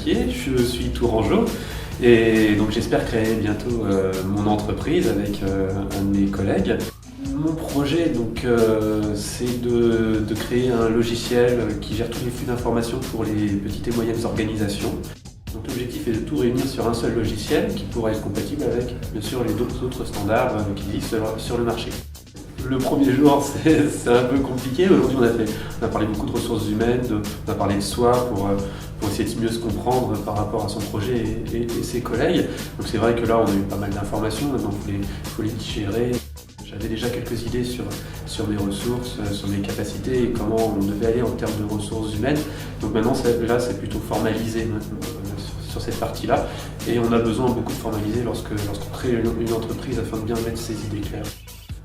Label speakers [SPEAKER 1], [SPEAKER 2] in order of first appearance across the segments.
[SPEAKER 1] Gauthier, je suis tourangeau et donc j'espère créer bientôt mon entreprise avec un de mes collègues. Mon projet c'est de créer un logiciel qui gère tous les flux d'informations pour les petites et moyennes organisations. Donc l'objectif est de tout réunir sur un seul logiciel qui pourra être compatible avec bien sûr les autres standards qui existent sur le marché. Le premier jour, c'est un peu compliqué. Aujourd'hui, on a parlé beaucoup de ressources humaines, on a parlé de soi pour essayer de mieux se comprendre par rapport à son projet et ses collègues. Donc c'est vrai que là, on a eu pas mal d'informations, maintenant il faut les digérer. J'avais déjà quelques idées sur mes ressources, sur mes capacités et comment on devait aller en termes de ressources humaines. Donc maintenant, là, c'est plutôt formalisé sur cette partie-là. Et on a besoin beaucoup de formaliser lorsqu'on crée une entreprise afin de bien mettre ses idées claires.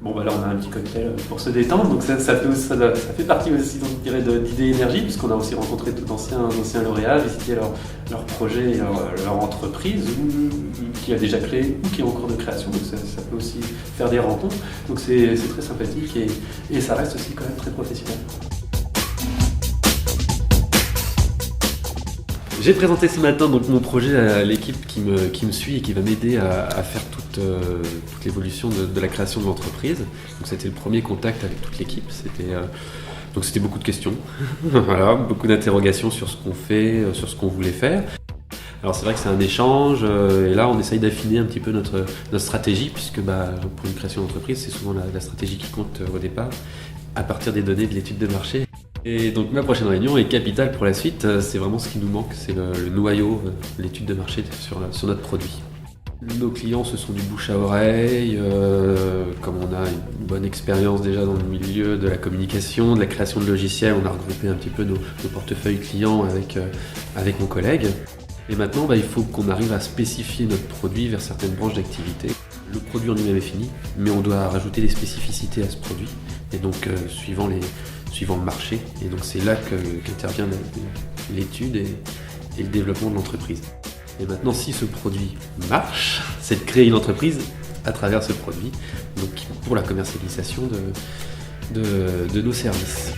[SPEAKER 1] Bon là on a un petit cocktail pour se détendre, donc ça fait partie aussi donc, je dirais, d'Idée Énergie, puisqu'on a aussi rencontré d'anciens lauréats, visité leur projet et leur entreprise, qui a déjà créé ou qui est en cours de création, donc ça peut aussi faire des rencontres, donc c'est très sympathique et ça reste aussi quand même très professionnel. J'ai présenté ce matin donc mon projet à l'équipe qui me suit et qui va m'aider à faire toute l'évolution de la création de l'entreprise. Donc c'était le premier contact avec toute l'équipe. C'était beaucoup de questions, voilà, beaucoup d'interrogations sur ce qu'on fait, sur ce qu'on voulait faire. Alors c'est vrai que c'est un échange et là on essaye d'affiner un petit peu notre stratégie puisque pour une création d'entreprise c'est souvent la stratégie qui compte au départ à partir des données de l'étude de marché. Et donc ma prochaine réunion est capitale pour la suite, c'est vraiment ce qui nous manque, c'est le noyau, l'étude de marché sur notre produit. Nos clients ce sont du bouche à oreille, comme on a une bonne expérience déjà dans le milieu de la communication, de la création de logiciels, on a regroupé un petit peu nos portefeuilles clients avec mon collègue. Et maintenant il faut qu'on arrive à spécifier notre produit vers certaines branches d'activité. Le produit en lui-même est fini, mais on doit rajouter des spécificités à ce produit, et donc suivant le marché. Et donc c'est là qu'intervient l'étude et le développement de l'entreprise. Et maintenant, si ce produit marche, c'est de créer une entreprise à travers ce produit, donc pour la commercialisation de nos services.